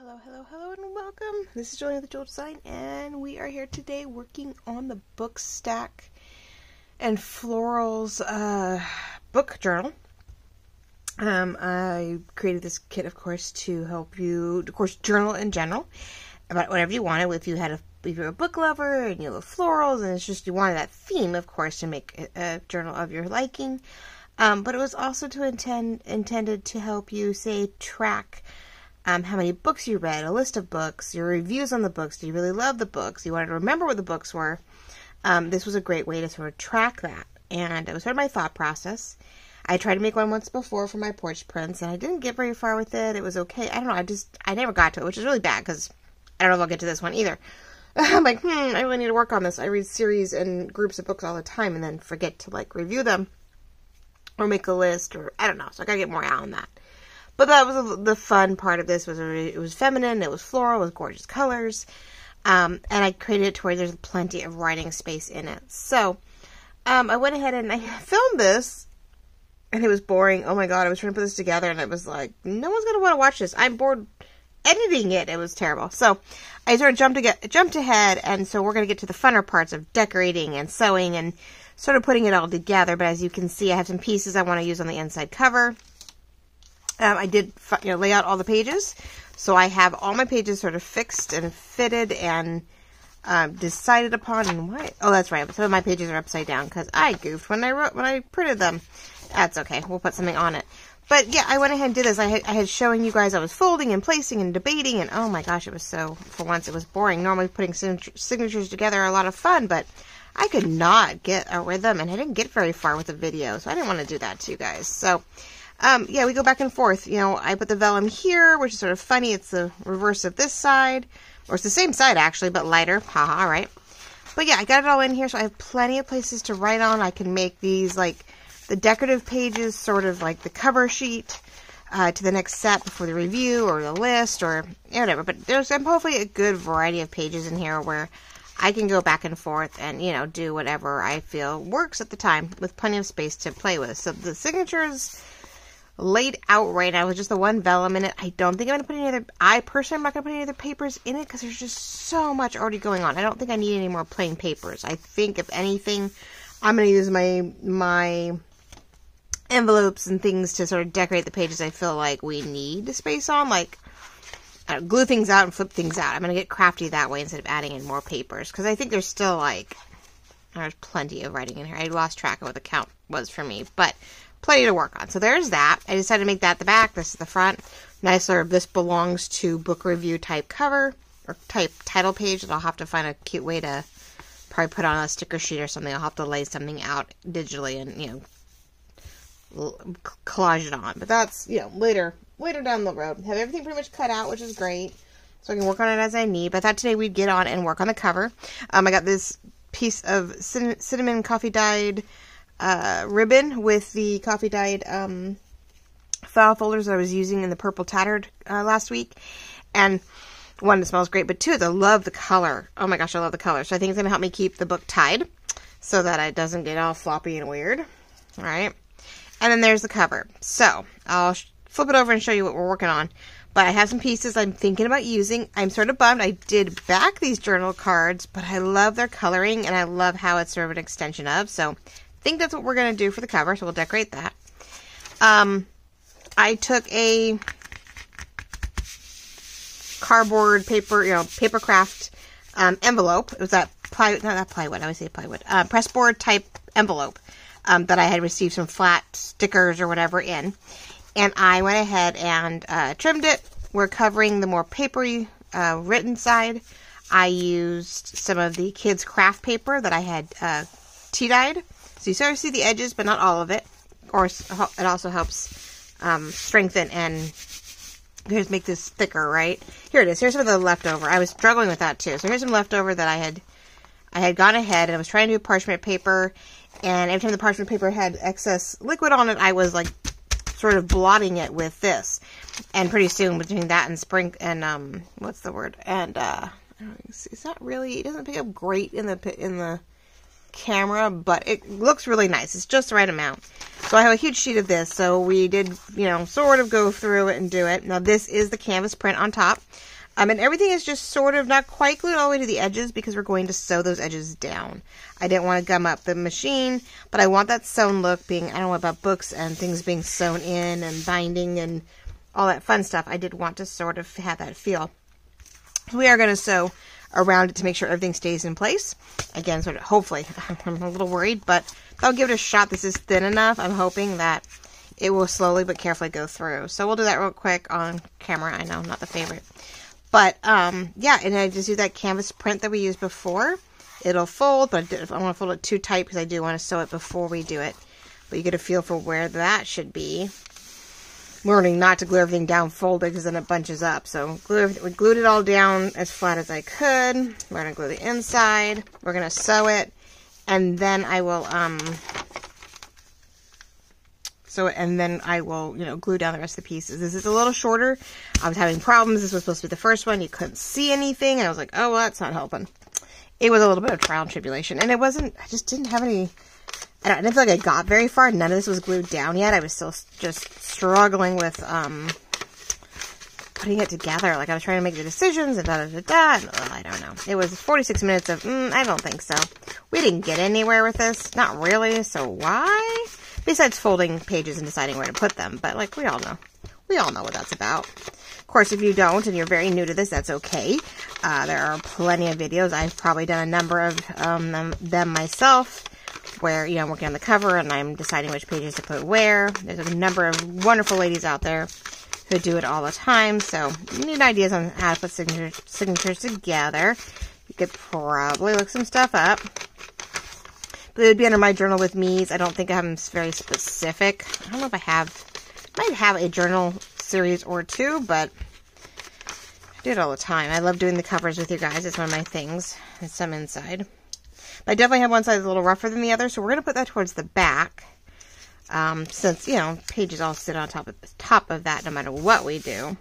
Hello, and welcome. This is Julie with the Jewel Design, and we are here today working on the Bookstack N Floral's book journal. I created this kit, of course, to help you, of course, journal in general about whatever you wanted. If you're a book lover and you love florals, and it's just you wanted that theme, of course, to make a journal of your liking. But it was also intended to help you, say, track how many books you read, a list of books, your reviews on the books. Do you really love the books? You wanted to remember what the books were. This was a great way to sort of track that. And it was sort of my thought process. I tried to make one once before for my porch prints, and I didn't get very far with it. It was okay. I don't know. I never got to it, which is really bad because I don't know if I'll get to this one either. I'm like, I really need to work on this. I read series and groups of books all the time and then forget to, like, review them or make a list, or I don't know. So I got to get more out on that. But that was the fun part of this. It was feminine, it was floral, it was gorgeous colors. And I created it to where there's plenty of writing space in it. So, I went ahead and I filmed this, and it was boring. Oh my god, I was trying to put this together, and it was like, no one's going to want to watch this. I'm bored editing it. It was terrible. So, I sort of jumped ahead, and so we're going to get to the funner parts of decorating and sewing and sort of putting it all together. But as you can see, I have some pieces I want to use on the inside cover. I did, lay out all the pages, so I have all my pages sort of fixed and fitted and decided upon. And why? Oh, that's right. Some of my pages are upside down because I goofed when I printed them. That's okay. We'll put something on it. But yeah, I went ahead and did this. I had showing you guys I was folding and placing and debating, and oh my gosh, it was so, for once, it was boring. Normally putting signatures together are a lot of fun, but I could not get a rhythm, and I didn't get very far with the video, so I didn't want to do that to you guys. So yeah, we go back and forth. I put the vellum here, which is sort of funny. It's the reverse of this side. Or it's the same side, actually, but lighter. Haha, right? But yeah, I got it all in here, so I have plenty of places to write on. I can make these, like, the decorative pages, sort of like the cover sheet to the next step before the review or the list or whatever. But there's hopefully a good variety of pages in here where I can go back and forth and, do whatever I feel works at the time with plenty of space to play with. So the signatures laid out right now with just the one vellum in it. I don't think I'm going to put any other, I personally am not going to put any other papers in it because there's just so much already going on. I don't think I need any more plain papers. I think if anything, I'm going to use my envelopes and things to sort of decorate the pages I feel like we need the space on, like glue things out and flip things out. I'm going to get crafty that way instead of adding in more papers because I think there's still there's plenty of writing in here. I lost track of what the count was for me, but plenty to work on. So there's that. I decided to make that the back. This is the front. Nice sort of, this belongs to book review type cover or type title page that I'll have to find a cute way to probably put on a sticker sheet or something. I'll have to lay something out digitally and, collage it on. But that's, later down the road. Have everything pretty much cut out, which is great. So I can work on it as I need. But I thought today we'd get on and work on the cover. I got this piece of cinnamon coffee dyed ribbon with the coffee dyed file folders that I was using in the purple tattered last week. And one, it smells great, but two, I love the color. Oh my gosh, I love the color. So I think it's going to help me keep the book tied so that it doesn't get all floppy and weird. All right. And then there's the cover. So I'll flip it over and show you what we're working on. But I have some pieces I'm thinking about using. I'm sort of bummed I did back these journal cards, but I love their coloring and I love how it's sort of an extension of. So I think that's what we're going to do for the cover, so we'll decorate that. I took a cardboard paper, paper craft envelope. It was that plywood, not that plywood, I would say plywood, pressboard type envelope that I had received some flat stickers or whatever in. And I went ahead and trimmed it. We're covering the more papery written side. I used some of the kids' craft paper that I had tea dyed. So you sort of see the edges, but not all of it. Or it also helps strengthen and here's make this thicker, right? Here it is. Here's some of the leftover. I was struggling with that too. So here's some leftover that I had gone ahead and I was trying to do parchment paper. And every time the parchment paper had excess liquid on it, I was like sort of blotting it with this. And pretty soon between that and what's the word? And it's not really, it doesn't pick up great in the camera, but it looks really nice. It's just the right amount. So I have a huge sheet of this. So we did, you know, sort of go through it and do it. Now this is the canvas print on top. And everything is just sort of not quite glued all the way to the edges because we're going to sew those edges down. I didn't want to gum up the machine, but I want that sewn look being, I don't know about books and things being sewn in and binding and all that fun stuff. I did want to sort of have that feel. We are going to sew around it to make sure everything stays in place. Again, sort of, hopefully, I'm a little worried, but I'll give it a shot. This is thin enough. I'm hoping that it will slowly but carefully go through. So we'll do that real quick on camera. I know, not the favorite. But, yeah, and I just do that canvas print that we used before. It'll fold, but I don't want to fold it too tight because I do want to sew it before we do it. But you get a feel for where that should be. Learning not to glue everything down folded because then it bunches up. So we glued it all down as flat as I could. We're going to glue the inside. We're going to sew it. And then I will, you know, glue down the rest of the pieces. This is a little shorter. I was having problems. This was supposed to be the first one. You couldn't see anything. And I was like, oh, well, that's not helping. It was a little bit of trial and tribulation. And it wasn't, I just didn't have any, I didn't feel like I got very far. None of this was glued down yet. I was still just struggling with putting it together. Like I was trying to make the decisions and da-da-da-da. And, I don't know. It was 46 minutes of, I don't think so. We didn't get anywhere with this. Not really. So why? Besides folding pages and deciding where to put them. But like we all know. We all know what that's about. Of course, if you don't and you're very new to this, that's okay. There are plenty of videos. I've probably done a number of them myself. Where, you know, I'm working on the cover and I'm deciding which pages to put where. There's a number of wonderful ladies out there who do it all the time. So, you need ideas on how to put signatures together. You could probably look some stuff up. But it would be under my journal with me's. I don't think I'm very specific. I don't know if I might have a journal series or two, but I do it all the time. I love doing the covers with you guys. It's one of my things. There's some inside. But I definitely have one side that's a little rougher than the other, so we're going to put that towards the back. Since, you know, pages all sit on top of that no matter what we do.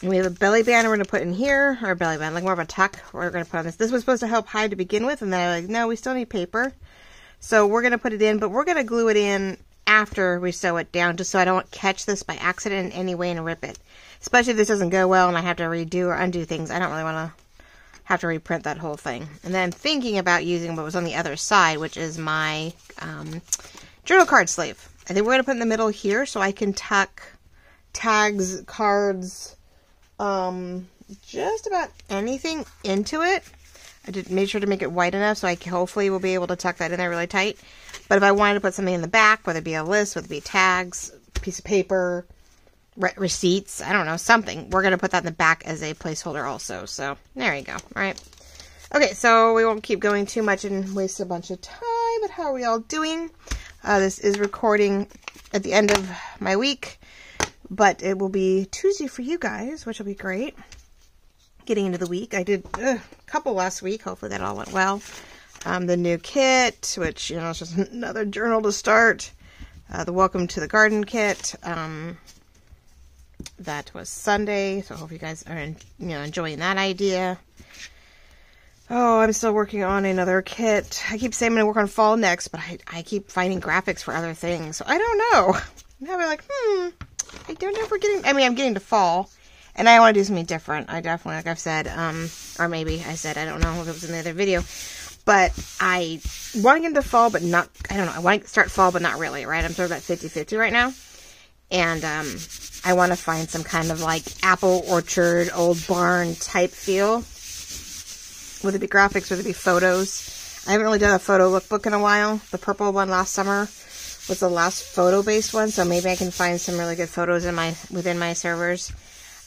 And we have a belly band we're going to put in here, or a belly band, like more of a tuck we're going to put on this. This was supposed to help hide to begin with, and then I'm like, no, we still need paper. So we're going to put it in, but we're going to glue it in after we sew it down, just so I don't catch this by accident in any way and rip it. Especially if this doesn't go well and I have to redo or undo things. I don't really want to have to reprint that whole thing. And then I'm thinking about using what was on the other side, which is my journal card sleeve. I think we're going to put in the middle here so I can tuck tags, cards, just about anything into it. I did make sure to make it wide enough so I hopefully will be able to tuck that in there really tight. But if I wanted to put something in the back, whether it be a list, whether it be tags, a piece of paper, receipts, I don't know, something. We're going to put that in the back as a placeholder also. So, there you go. All right. Okay, so we won't keep going too much and waste a bunch of time, but how are we all doing? This is recording at the end of my week, but it will be Tuesday for you guys, which will be great. Getting into the week. I did a couple last week. Hopefully that all went well. The new kit, which, you know, it's just another journal to start. The Welcome to the Garden kit. That was Sunday, so I hope you guys are, enjoying that idea. Oh, I'm still working on another kit. I keep saying I'm going to work on fall next, but I keep finding graphics for other things, so I don't know. I'm having like, I don't know if we're getting, I'm getting to fall, and I want to do something different. I definitely, like I've said, or maybe I said, I don't know if it was in the other video, but I want to get into fall, but not, I don't know, I want to start fall, but not really, right? I'm sort of at 50-50 right now. And I want to find some kind of like apple orchard, old barn type feel. Whether it be graphics, whether it be photos. I haven't really done a photo lookbook in a while. The purple one last summer was the last photo-based one, so maybe I can find some really good photos within my servers.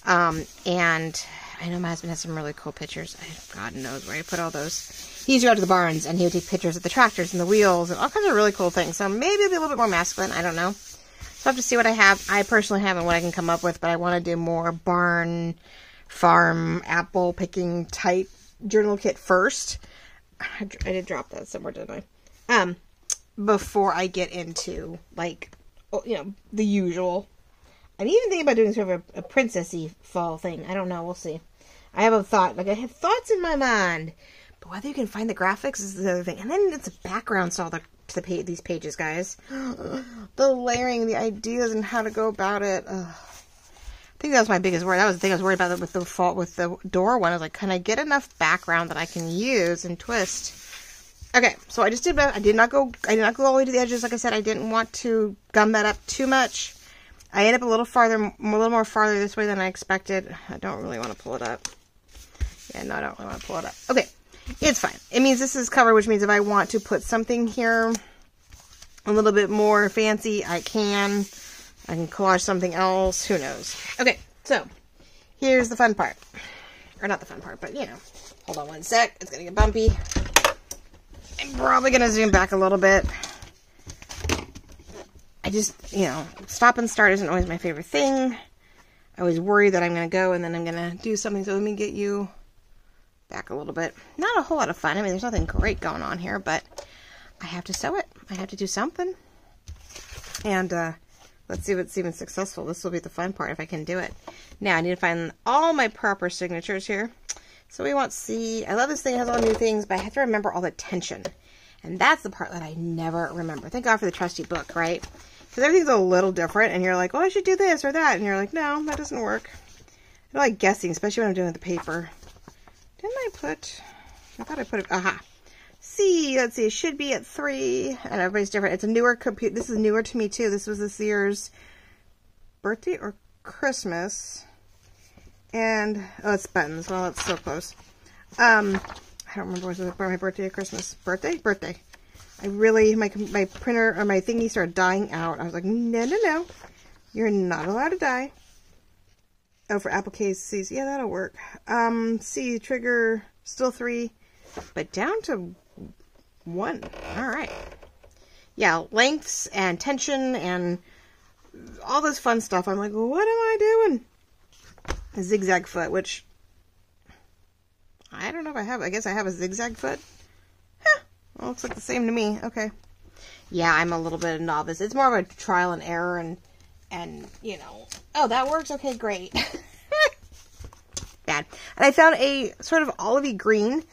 And I know my husband has some really cool pictures. God knows where he put all those. He used to go to the barns, and he would take pictures of the tractors and the wheels and all kinds of really cool things. So maybe it'll be a little bit more masculine. I don't know. So I have to see what I have. I personally have and what I can come up with, but I want to do more barn, farm, apple picking type journal kit first. I did drop that somewhere, didn't I? Before I get into, like, the usual. I'm even thinking about doing sort of a princessy fall thing. I don't know. We'll see. I have a thought. Like, I have thoughts in my mind. But whether you can find the graphics is the other thing. And then it's a background to these pages, guys. The layering, the ideas, and how to go about it. Ugh. I think that was my biggest worry. That was the thing I was worried about with the door one. I was like, can I get enough background that I can use and twist? Okay, so I just did. I did not go all the way to the edges. Like I said, I didn't want to gum that up too much. I ended up a little more farther this way than I expected. I don't really want to pull it up. Yeah, no, I don't really want to pull it up. Okay, it's fine. It means this is covered, which means if I want to put something here a little bit more fancy, I can. I can collage something else. Who knows? Okay, so here's the fun part. Or not the fun part, but you know. Hold on one sec. It's going to get bumpy. I'm probably going to zoom back a little bit. I just, you know, stop and start isn't always my favorite thing. I always worry that I'm going to go and then I'm going to do something. So let me get you back a little bit. Not a whole lot of fun. I mean, there's nothing great going on here, but I have to sew it. I have to do something. And let's see if it's even successful. This will be the fun part if I can do it. Now, I need to find all my proper signatures here. So we want C. I love this thing. It has all new things, but I have to remember all the tension. And that's the part that I never remember. Thank God for the trusty book, right? Because everything's a little different, and you're like, oh, I should do this or that. And you're like, no, that doesn't work. I don't like guessing, especially when I'm doing with the paper. Didn't I thought I put it, aha. C, let's see, it should be at 3. And everybody's different. It's a newer computer. This is newer to me, too. This was this year's birthday or Christmas. And, oh, it's buttons. Well, it's so close. I don't remember was it my birthday or Christmas. Birthday. I really, my printer or my thingy started dying out. I was like, no. You're not allowed to die. Oh, for appliques, C's. Yeah, that'll work. C, trigger, still 3. But down to 1. All right. Yeah, lengths and tension and all this fun stuff. I'm like, what am I doing? A zigzag foot, which I don't know if I have. I guess I have a zigzag foot. Huh. Well, looks like the same to me. Okay. Yeah, I'm a little bit of a novice. It's more of a trial and error and you know. Oh, that works? Okay, great. Bad. And I found a sort of olivey green.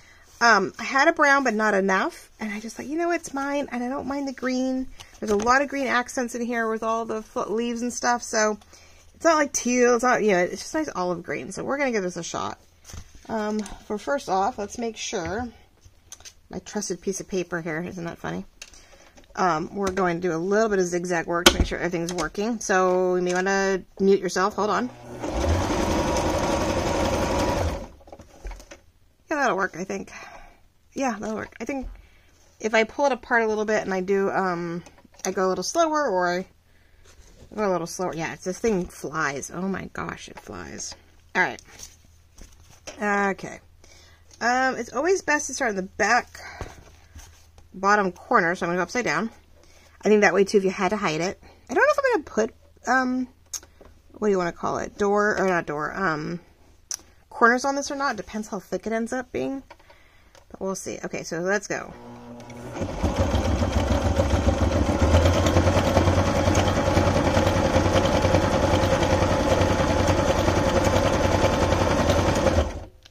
I had a brown, but not enough. And I just like, you know, it's mine. And I don't mind the green. There's a lot of green accents in here with all the leaves and stuff. So it's not like teal. It's not, you know, it's just nice olive green. So we're going to give this a shot. For first off, let's make sure my trusted piece of paper here. Isn't that funny? We're going to do a little bit of zigzag work to make sure everything's working. So you may want to mute yourself. Hold on. Yeah, that'll work, I think. Yeah, that'll work. I think if I pull it apart a little bit and I do, I go a little slower or I go a little slower. Yeah, this thing flies. Oh my gosh, it flies. All right. Okay. It's always best to start in the back bottom corner, so I'm going to go upside down. I think that way, too, if you had to hide it. I don't know if I'm going to put, what do you want to call it? Corners on this or not. Depends how thick it ends up being. But we'll see. Okay, so let's go.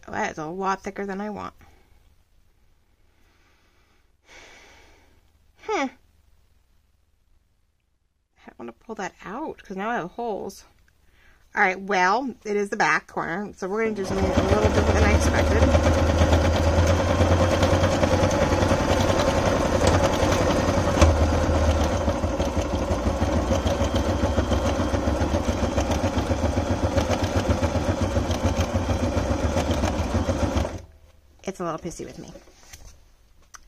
Oh, that is a lot thicker than I want. I don't want to pull that out because now I have holes. Alright, well, it is the back corner, so we're going to do something a little different than I expected. It's a little pissy with me.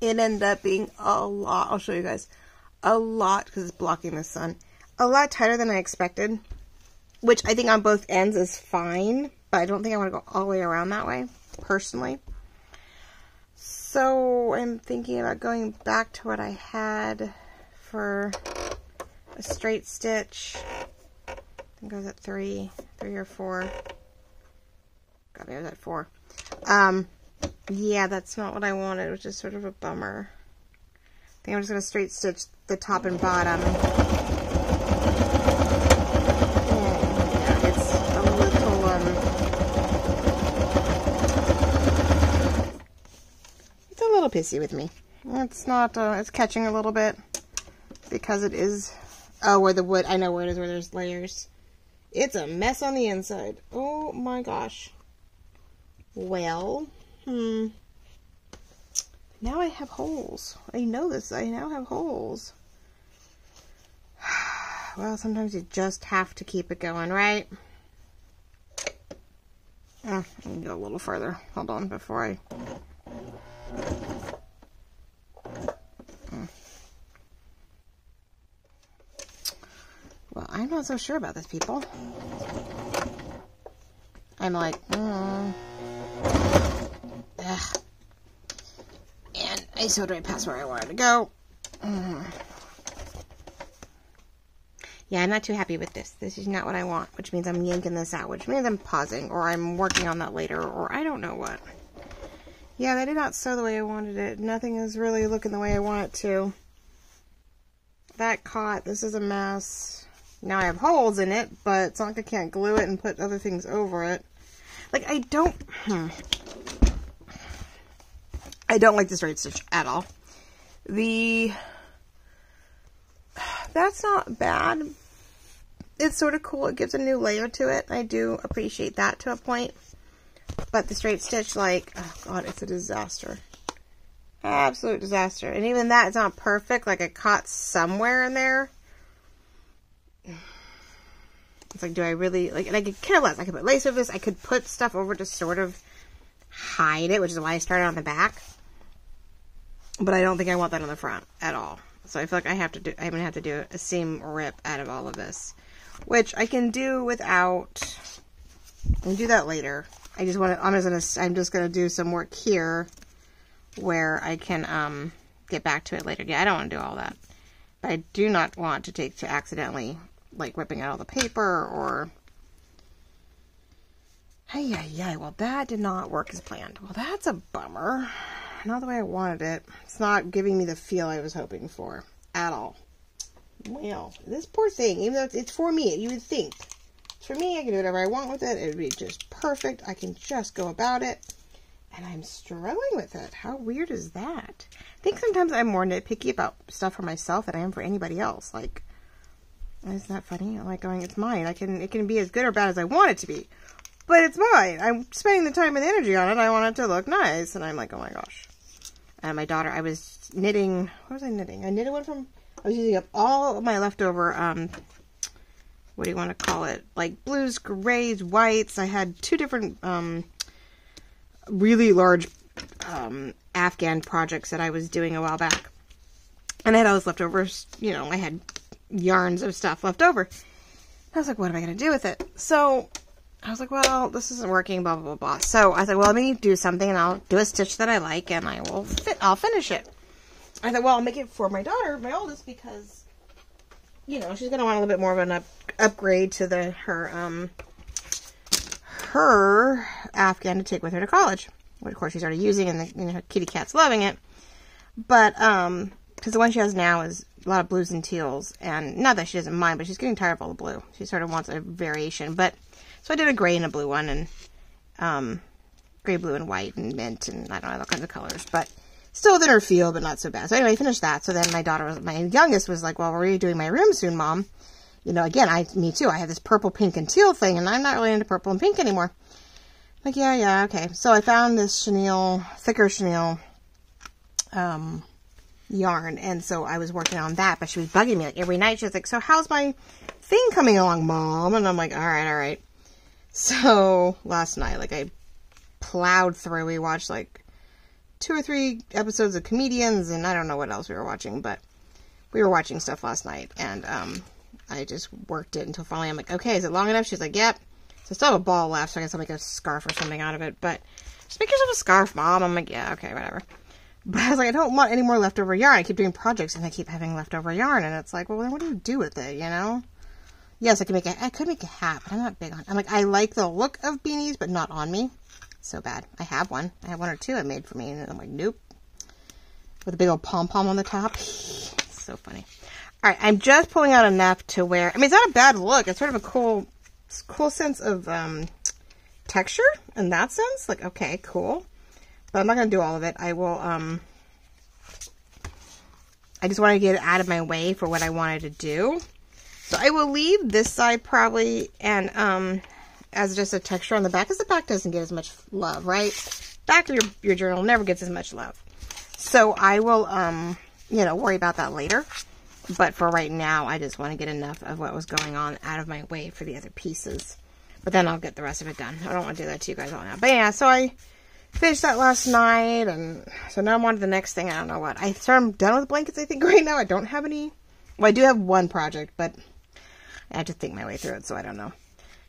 It ended up being a lot, I'll show you guys, a lot, because it's blocking the sun, a lot tighter than I expected. Which I think on both ends is fine, but I don't think I want to go all the way around that way, personally. So I'm thinking about going back to what I had for a straight stitch. I think I was at 3 or 4. God, maybe I was at 4. Yeah, that's not what I wanted. It was just sort of a bummer. I think I'm just going to straight stitch the top and bottom. Pissy with me. It's not, it's catching a little bit. because it is, oh, where the wood, I know where it is, where there's layers. It's a mess on the inside. Oh my gosh. Well, now I have holes. I know this. I now have holes. Well, sometimes you just have to keep it going, right? I can go a little further. Hold on before I... Well, I'm not so sure about this, people. I'm like, Ugh. And I sewed right past where I wanted to go. Yeah, I'm not too happy with this. This is not what I want, which means I'm yanking this out, which means I'm pausing, or I'm working on that later, or I don't know what. Yeah, they did not sew the way I wanted it. Nothing is really looking the way I want it to. That caught. This is a mess. Now I have holes in it, but it's not like I can't glue it and put other things over it. Like, I don't like the straight stitch at all. That's not bad. It's sort of cool. It gives a new layer to it. I do appreciate that to a point. But the straight stitch, like, oh god, it's a disaster. Absolute disaster. And even that, it's not perfect. Like, it caught somewhere in there. It's like, do I really, like, and I could care less. I could put lace over this. I could put stuff over to sort of hide it, which is why I started on the back. But I don't think I want that on the front at all. So I feel like I'm going to have to do a seam rip out of all of this, which I can do without, I'll do that later. I just want to, I'm just going to do some work here where I can, get back to it later. Yeah, I don't want to do all that. But I do not want to accidentally, like, ripping out all the paper or, hey, well, that did not work as planned. Well, that's a bummer. Not the way I wanted it. It's not giving me the feel I was hoping for at all. Well, this poor thing, even though it's for me, you would think. It's for me, I can do whatever I want with it. It would be just perfect. I can just go about it. And I'm struggling with it. How weird is that? I think sometimes I'm more nitpicky about stuff for myself than I am for anybody else. Like, isn't that funny? I'm like going, it's mine. It can be as good or bad as I want it to be. But it's mine. I'm spending the time and energy on it. I want it to look nice. And I'm like, oh my gosh. And my daughter, I was knitting, what was I knitting? I knitted one from, I was using up all of my leftover, what do you want to call it? Like blues, grays, whites. I had two different, really large, Afghan projects that I was doing a while back. And I had all this leftovers, you know, I had yarns of stuff left over. I was like, what am I going to do with it? So I was like, well, this isn't working, blah, blah, blah, blah. So I was like, well, let me do something and I'll do a stitch that I like and I'll finish it. I thought, well, I'll make it for my daughter, my oldest, because, you know, she's going to want a little bit more of an upgrade to her Afghan to take with her to college. Which, of course, she's already using and her kitty cat's loving it. But, because the one she has now is a lot of blues and teals. And not that she doesn't mind, but she's getting tired of all the blue. She sort of wants a variation. But, so I did a gray and a blue one, and gray, blue, and white, and mint, and I don't know, all kinds of colors, but still within her field, but not so bad. So anyway, I finished that. So then my youngest was like, well, we're redoing my room soon, Mom. You know, again, me too. I have this purple, pink, and teal thing, and I'm not really into purple and pink anymore. Like, yeah, okay. So I found this thicker chenille, yarn, and so I was working on that, but she was bugging me, like, every night. She was like, so how's my thing coming along, Mom? And I'm like, all right. So last night, like, I plowed through. We watched like 2 or 3 episodes of Comedians, and I don't know what else we were watching, but we were watching stuff last night, and I just worked it until finally I'm like, okay, is it long enough? She's like, yep. So I still have a ball left, so I guess I'll make a scarf or something out of it, but just make yourself a scarf, Mom. I'm like, yeah, okay, whatever. But I was like, I don't want any more leftover yarn. I keep doing projects, and I keep having leftover yarn, and it's like, well, then what do you do with it, you know? Yes, I could make a hat, but I'm not big on it. I'm like, I like the look of beanies, but not on me. So bad. I have one. I have 1 or 2 I made for me, and I'm like, nope. With a big old pom-pom on the top. So funny. All right, I'm just pulling out enough to where, I mean, it's not a bad look. It's sort of a cool sense of texture in that sense. Like, okay, cool. But I'm not going to do all of it. I will, I just want to get it out of my way for what I wanted to do. So I will leave this side probably, and as just a texture on the back, because the back doesn't get as much love, right? Back of your journal never gets as much love. So I will, you know, worry about that later. But for right now, I just want to get enough of what was going on out of my way for the other pieces. But then I'll get the rest of it done. I don't want to do that to you guys all now. But yeah, so I finished that last night, and so now I'm on to the next thing. I don't know what. I'm done with blankets, I think, right now. I don't have any. Well, I do have one project, but I have to think my way through it, so I don't know.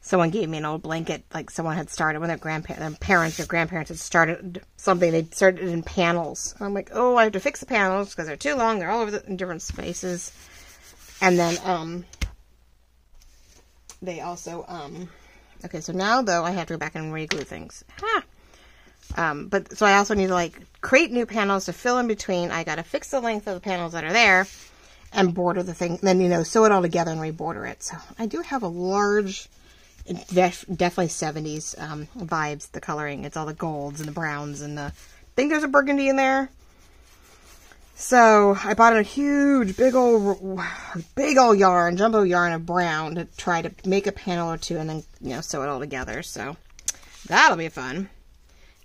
Someone gave me an old blanket, like someone had started when their parents or grandparents had started something. They started in panels. And I'm like, oh, I have to fix the panels because they're too long. They're all over in different spaces. And then, they also, okay, so now though I have to go back and re-glue things. But so I also need to like create new panels to fill in between. I got to fix the length of the panels that are there and border the thing. Then, you know, sew it all together and reborder it. So I do have a large, definitely 70s vibes, the coloring. It's all the golds and the browns, and I think there's a burgundy in there. So I bought a huge, big old yarn, jumbo yarn of brown to try to make a panel or two and then, you know, sew it all together. So that'll be fun.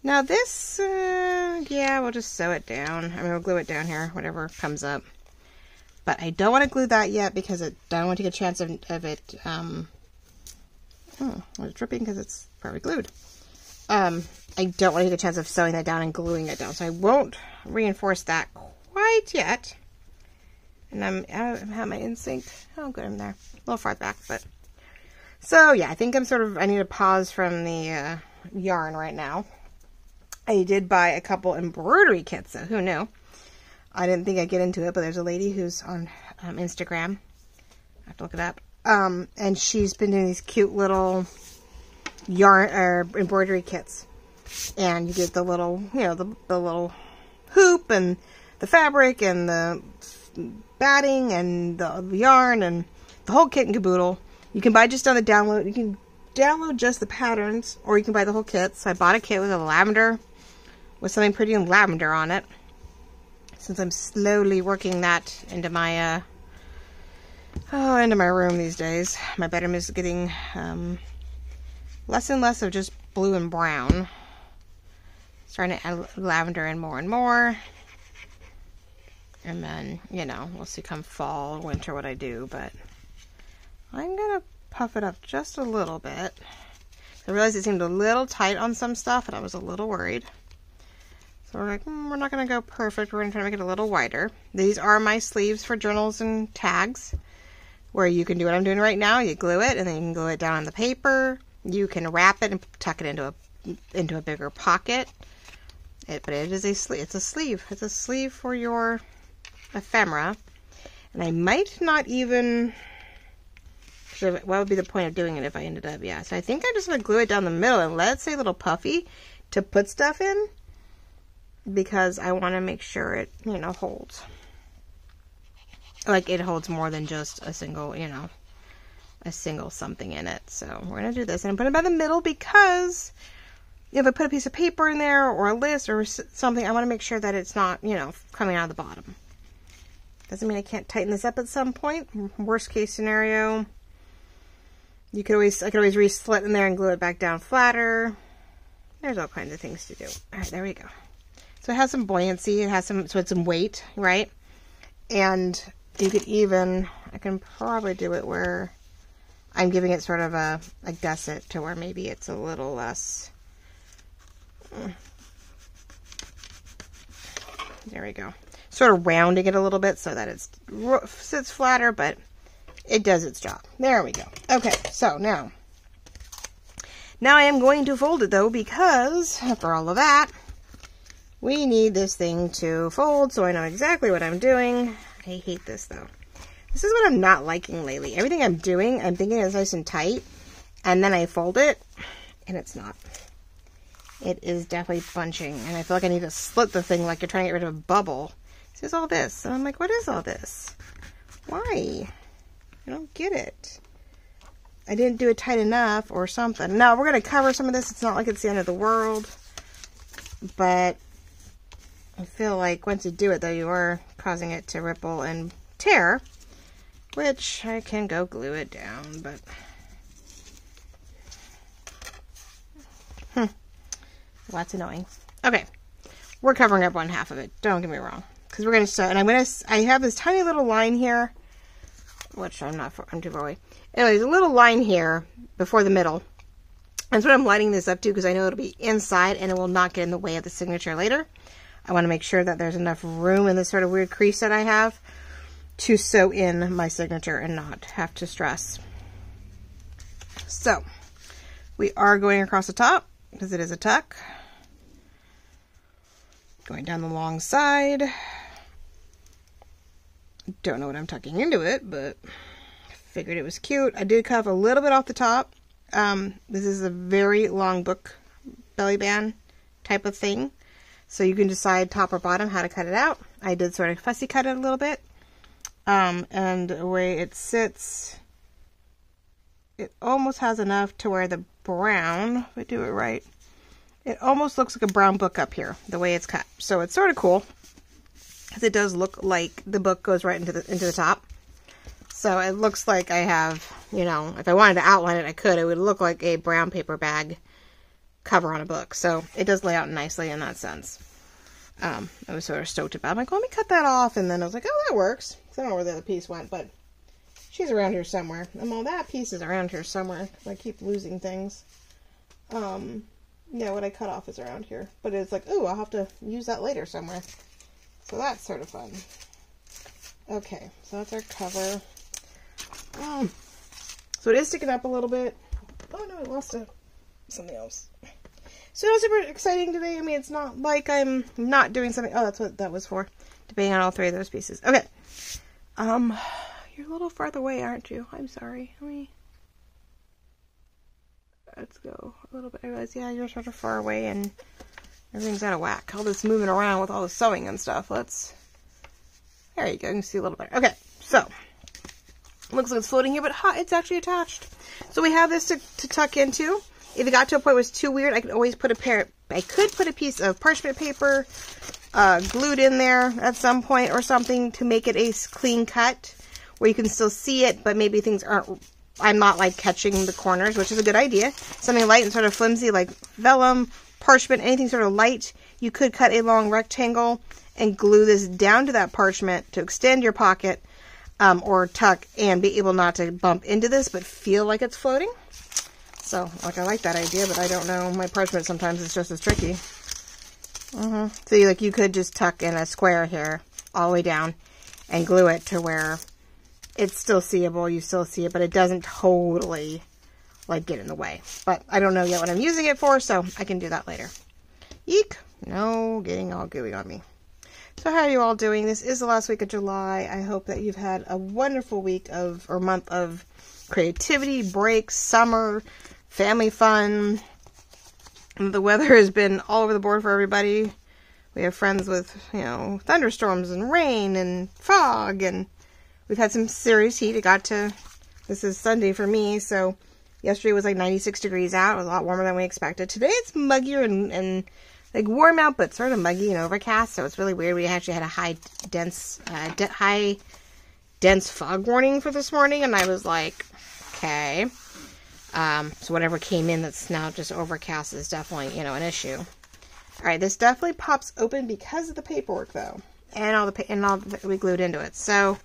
Now this, yeah, we'll just sew it down. I mean, we'll glue it down here, whatever comes up. But I don't want to glue that yet because I don't want to take a chance of it, oh, it's dripping because it's probably glued. I don't want to take a chance of sewing that down and gluing it down. So I won't reinforce that quite yet. And I have my instinct. Oh, good, I'm there. A little far back, but. So yeah, I think I need to pause from the yarn right now. I did buy a couple embroidery kits, so who knew? I didn't think I'd get into it, but there's a lady who's on Instagram. I have to look it up. And she's been doing these cute little yarn or embroidery kits. And you get the little, you know, the little hoop and the fabric and the batting and the yarn and the whole kit and caboodle. You can buy just on the download. You can download just the patterns, or you can buy the whole kit. So I bought a kit with a lavender, with something pretty in lavender on it. Since I'm slowly working that into my into my room these days. My bedroom is getting less and less of just blue and brown. Starting to add lavender in more and more. And then, you know, we'll see come fall, winter what I do, but I'm going to puff it up just a little bit. I realized it seemed a little tight on some stuff, and I was a little worried. So we're like, we're not going to go perfect. We're going to try to make it a little wider. These are my sleeves for journals and tags, where you can do what I'm doing right now. You glue it, and then you can glue it down on the paper. You can wrap it and tuck it into a bigger pocket. But it is a sleeve. It's a sleeve. It's a sleeve for your ephemera. And I might not even... What would be the point of doing it if I ended up... Yeah, so I think I'm just going to glue it down the middle and let it stay a little puffy to put stuff in. Because I want to make sure it, you know, holds. Like, it holds more than just a single, you know, a single something in it. So we're going to do this. And I'm putting it by the middle because if I put a piece of paper in there or a list or something, I want to make sure that it's not, you know, coming out of the bottom. Doesn't mean I can't tighten this up at some point. Worst case scenario, I could always re-slit in there and glue it back down flatter. There's all kinds of things to do. All right, there we go. So it has some buoyancy. It has some weight, right? And you could even, I can probably do it where I'm giving it sort of a gusset to where maybe it's a little less. There we go. Sort of rounding it a little bit so that it sits flatter, but it does its job. There we go. Okay, so now I am going to fold it though, because after all of that, we need this thing to fold so I know exactly what I'm doing. I hate this though. This is what I'm not liking lately. Everything I'm doing, I'm thinking it's nice and tight, and then I fold it, and it's not. It is definitely bunching, and I feel like I need to slit the thing like you're trying to get rid of a bubble. There's all this, and I'm like, what is all this? Why? I don't get it. I didn't do it tight enough or something. No, we're going to cover some of this. It's not like it's the end of the world, but I feel like once you do it, though, you are causing it to ripple and tear, which I can go glue it down, but well, that's annoying. Okay, we're covering up one half of it. Don't get me wrong, because we're gonna start. And I have this tiny little line here, which I'm too far away. Anyways, a little line here before the middle. That's what I'm lining this up to, because I know it'll be inside and it will not get in the way of the signature later. I want to make sure that there's enough room in this sort of weird crease that I have to sew in my signature and not have to stress. So, we are going across the top, because it is a tuck. Going down the long side. Don't know what I'm tucking into it, but figured it was cute. I did cut off a little bit off the top. This is a very long book belly band type of thing. So you can decide top or bottom how to cut it out. I did sort of fussy cut it a little bit. And the way it sits, it almost has enough to where the brown, if I do it right, it almost looks like a brown book up here, the way it's cut. So it's sort of cool, because it does look like the book goes right into the top. So it looks like I have, you know, if I wanted to outline it, I could. It would look like a brown paper bag cover on a book. So it does lay out nicely in that sense. I was sort of stoked about it. I'm like, let me cut that off. And then I was like, oh, that works. I don't know where the other piece went, but she's around here somewhere. And well, that piece is around here somewhere. I keep losing things. Yeah, what I cut off is around here. But it's like, oh, I'll have to use that later somewhere. So that's sort of fun. Okay, so that's our cover. So it is sticking up a little bit. Oh no, I lost something else. So it was super exciting today. I mean, it's not like I'm not doing something. Oh, that's what that was for. To bang on all three of those pieces. Okay. You're a little farther away, aren't you? I'm sorry. Let's go a little bit. I realize, yeah, you're sort of far away and everything's out of whack. All this moving around with all the sewing and stuff. There you go. You can see a little better. Okay, so looks like it's floating here, but it's actually attached. So we have this to tuck into. If it got to a point where it was too weird, I could always put I could put a piece of parchment paper glued in there at some point or something to make it a clean cut where you can still see it, but maybe things aren't, I'm not like catching the corners, which is a good idea. Something light and sort of flimsy like vellum, parchment, anything sort of light. You could cut a long rectangle and glue this down to that parchment to extend your pocket or tuck and be able not to bump into this, but feel like it's floating. So, like, I like that idea, but I don't know. My parchment sometimes is just as tricky. So, you could just tuck in a square here all the way down and glue it to where it's still seeable. You still see it, but it doesn't totally, like, get in the way. But I don't know yet what I'm using it for, so I can do that later. Eek! No getting all gooey on me. So how are you all doing? This is the last week of July. I hope that you've had a wonderful week or month of creativity, breaks, summer, family fun. The weather has been all over the board for everybody. We have friends with, thunderstorms and rain and fog, and we've had some serious heat. This is Sunday for me, so yesterday was like 96 degrees out. It was a lot warmer than we expected. Today it's muggier and like warm out, but sort of muggy and overcast, so it's really weird. We actually had a high dense fog warning for this morning, and I was like, okay. So whatever came in that's now just overcast is definitely, an issue. All right, this definitely pops open because of the paperwork, though, and all that we glued into it. So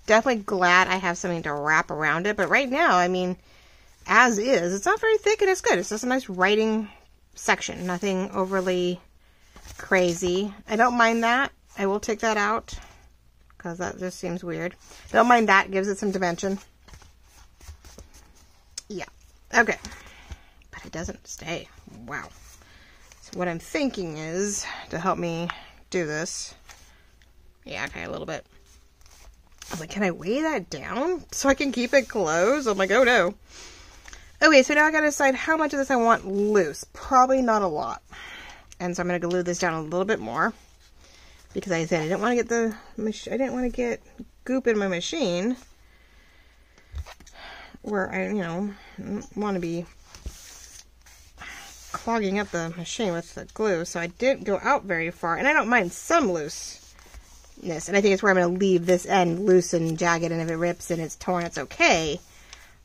definitely glad I have something to wrap around it. But right now, I mean, as is, it's not very thick and it's good. It's just a nice writing section, nothing overly crazy. I don't mind that. I will take that out because that just seems weird. Don't mind that. Gives it some dimension. Yeah. Okay. But it doesn't stay. Wow. So what I'm thinking is to help me do this. Yeah, okay, a little bit. I was like, can I weigh that down so I can keep it closed? I'm like, oh no. Okay, so now I gotta decide how much of this I want loose. Probably not a lot. And so I'm gonna glue this down a little bit more because I said I didn't want to get goop in my machine where I, want to be clogging up the machine with the glue, so I didn't go out very far. And I don't mind some looseness, and I think it's where I'm going to leave this end loose and jagged, and if it rips and it's torn, it's okay.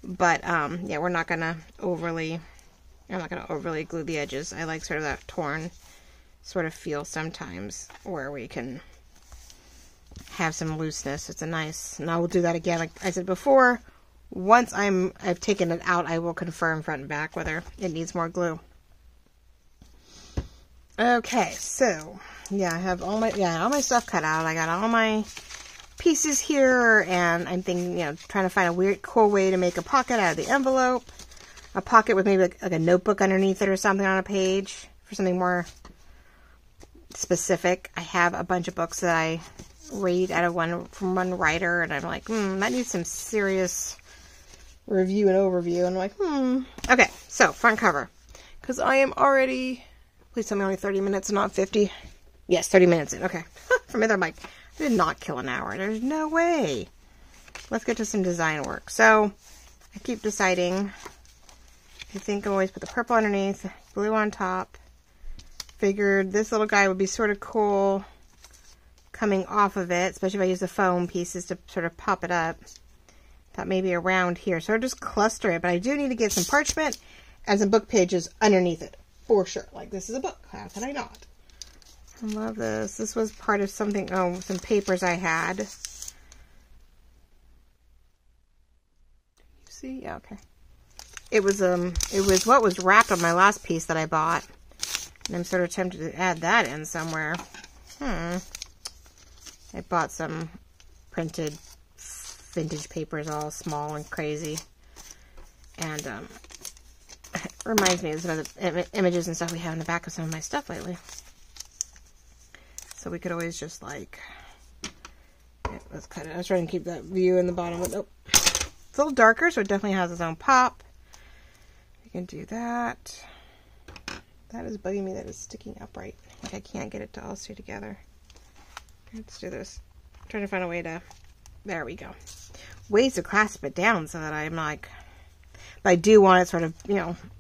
But, yeah, I'm not going to overly glue the edges. I like sort of that torn sort of feel sometimes, where we can have some looseness. It's a nice, and I will do that again, like I said before. Once I've taken it out, I will confirm front and back whether it needs more glue. Okay, so yeah, I have all my stuff cut out. I got all my pieces here, and I'm thinking, trying to find a cool way to make a pocket out of the envelope. A pocket with maybe like a notebook underneath it or something on a page for something more specific. I have a bunch of books that I read from one writer, and I'm like, that needs some serious review and overview. And I'm like, okay, so front cover, because I am already, please tell me only 30 minutes and not 50. Yes, 30 minutes in. Okay. From there, I'm like, I did not kill an hour. There's no way. Let's get to some design work. So I keep deciding. I think I always put the purple underneath, blue on top. Figured this little guy would be sort of cool coming off of it, especially if I use the foam pieces to sort of pop it up. Thought maybe around here. So I'll just cluster it, but I do need to get some parchment and some book pages underneath it, for sure. Like, this is a book. How can I not? I love this. This was part of something, some papers I had. You see? Yeah, okay. It was what was wrapped on my last piece that I bought. And I'm sort of tempted to add that in somewhere. I bought some printed vintage papers, all small and crazy. And it reminds me of some of the images and stuff we have in the back of some of my stuff lately. So we could always just like, let's cut it. I was trying to keep that view in the bottom, but nope. It's a little darker, so it definitely has its own pop. We can do that. That is bugging me that it's sticking upright. Like I can't get it to all stay together. Let's do this. I'm trying to find a way to, there we go. Ways to clasp it down so that I'm like, but I do want it sort of,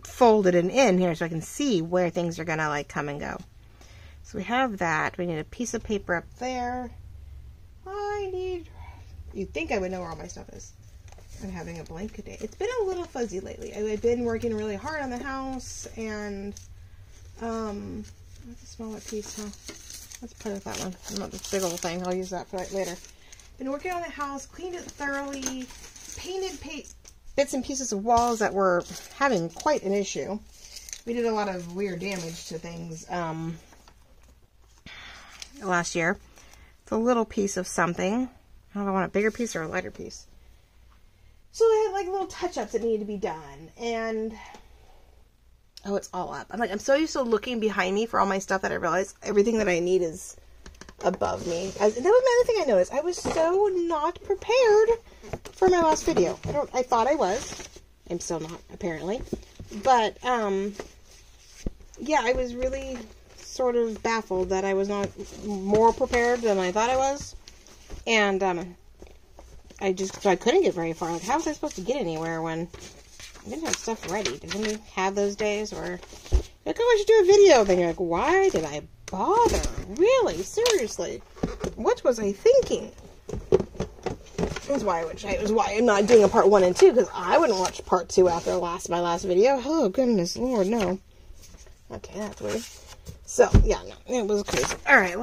folded and in here so I can see where things are gonna like come and go. So we have that. We need a piece of paper up there. You'd think I would know where all my stuff is. I'm having a blanket day. It's been a little fuzzy lately. I've been working really hard on the house, and that's a smaller piece, huh? Let's play with that one. Not this big old thing. I'll use that for later. Been working on the house, cleaned it thoroughly, painted bits and pieces of walls that were having quite an issue. We did a lot of weird damage to things last year. It's a little piece of something. I don't know if I want a bigger piece or a lighter piece. So I had like little touch-ups that needed to be done, and oh, it's all up. I'm so used to looking behind me for all my stuff that I realized everything that I need is above me. That was my other thing I noticed. I was so not prepared for my last video. I thought I was. I'm still not, apparently. But, yeah, I was really sort of baffled that I was not more prepared than I thought I was. And, so I couldn't get very far. Like, how was I supposed to get anywhere when I didn't have stuff ready? Didn't we have those days where, like, oh, I should do a video? Then you're like, why did I bother? Really? Seriously? What was I thinking? That's why I'm not doing a part 1 and 2, because I wouldn't watch part 2 after my last video. Oh, goodness Lord, no. Okay, that's weird. So, yeah, no, it was crazy. Alright,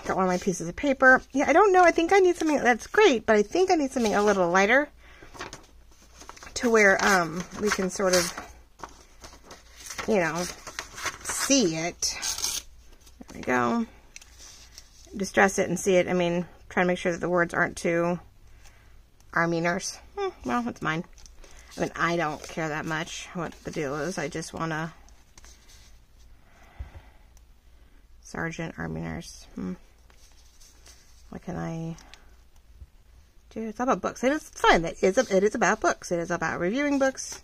got one of my pieces of paper. Yeah, I don't know, I think I need something, that's great, but I think I need something a little lighter to where, we can sort of, see it. There we go. Distress it and see it. I mean, try to make sure that the words aren't too army-nurse. Well, it's mine. I mean, I don't care that much what the deal is. I just want to Sergeant, Army Nurse. What can I do? It's all about books. And it's fine. It is about books. It is about reviewing books.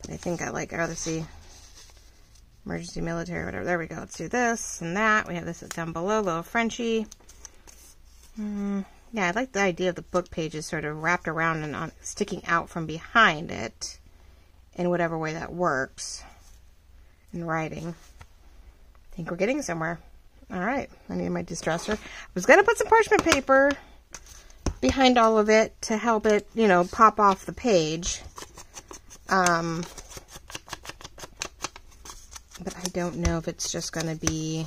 But I think I'd rather see emergency, military, whatever. There we go. Let's do this and that. We have this down below, little Frenchie. Yeah, I like the idea of the book pages sort of wrapped around and sticking out from behind it in whatever way that works. and writing. I think we're getting somewhere. All right, I need my distresser. I was going to put some parchment paper behind all of it to help it, you know, pop off the page. But I don't know if it's just going to be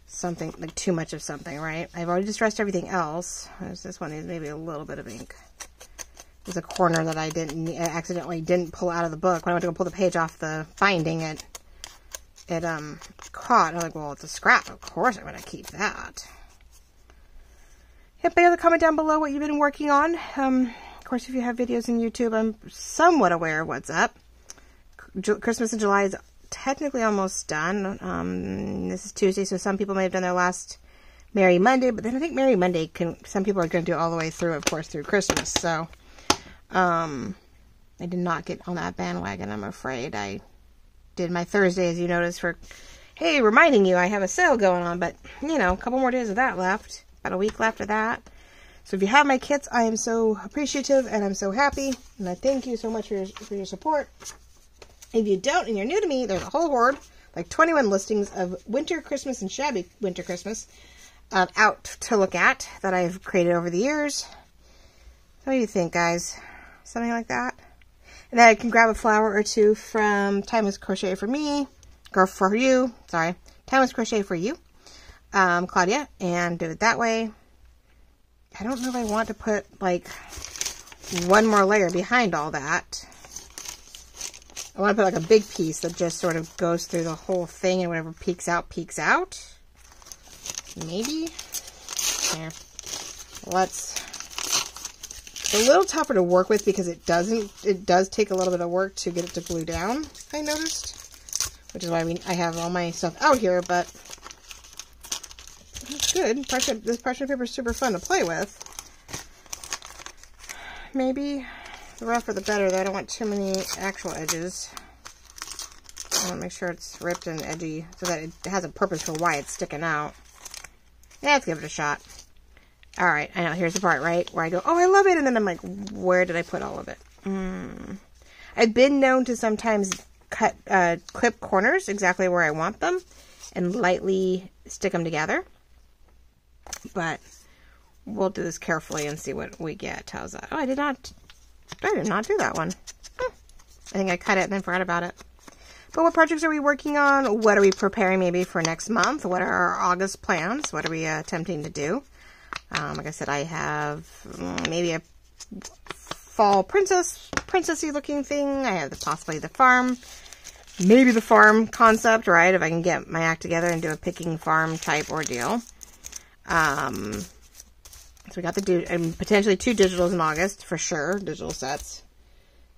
something, like too much of something, right? I've already distressed everything else. This one needs maybe a little bit of ink. There's a corner that I accidentally didn't pull out of the book. When I went to go pull the page off the binding, it caught. I'm like, well, it's a scrap. Of course I'm going to keep that. Yep, bear the comment down below what you've been working on. Of course, if you have videos in YouTube, I'm somewhat aware of what's up. Christmas in July is technically almost done. This is Tuesday, so some people may have done their last Merry Monday, but then I think Merry Monday some people are going to do it all the way through, of course, through Christmas. So, I did not get on that bandwagon, I'm afraid. I did my Thursday, as you noticed, for, hey, reminding you I have a sale going on, but, you know, a couple more days of that left. About a week left of that. So if you have my kits, I am so appreciative and I'm so happy. And I thank you so much for your support. If you don't and you're new to me, there's a whole horde, like 21 listings of winter Christmas and shabby winter Christmas out to look at that I've created over the years. What do you think, guys? Something like that? And then I can grab a flower or two from Timeless Crochet for me, or for you, sorry, Timeless Crochet for you, Claudia, and do it that way. I don't know if I want to put, like, one more layer behind all that. I want to put, like, a big piece that just sort of goes through the whole thing, and whatever peeks out, peeks out. Maybe? There. It's a little tougher to work with because it does take a little bit of work to get it to glue down, I noticed. Which is why I have all my stuff out here, but it's good. This parchment paper is super fun to play with. Maybe the rougher the better, though. I don't want too many actual edges. I want to make sure it's ripped and edgy so that it has a purpose for why it's sticking out. Yeah, let's give it a shot. Alright, I know, here's the part, right, where I go, oh, I love it, and then I'm like, where did I put all of it? I've been known to sometimes clip corners exactly where I want them and lightly stick them together. But we'll do this carefully and see what we get. How's that? Oh, I did not do that one. I think I cut it and then forgot about it. But what projects are we working on? What are we preparing maybe for next month? What are our August plans? What are we attempting to do? Like I said, I have maybe a fall princessy looking thing. I have possibly the farm, maybe the farm concept, right? If I can get my act together and do a picking farm type ordeal. So we got and potentially 2 digitals in August for sure. Digital sets,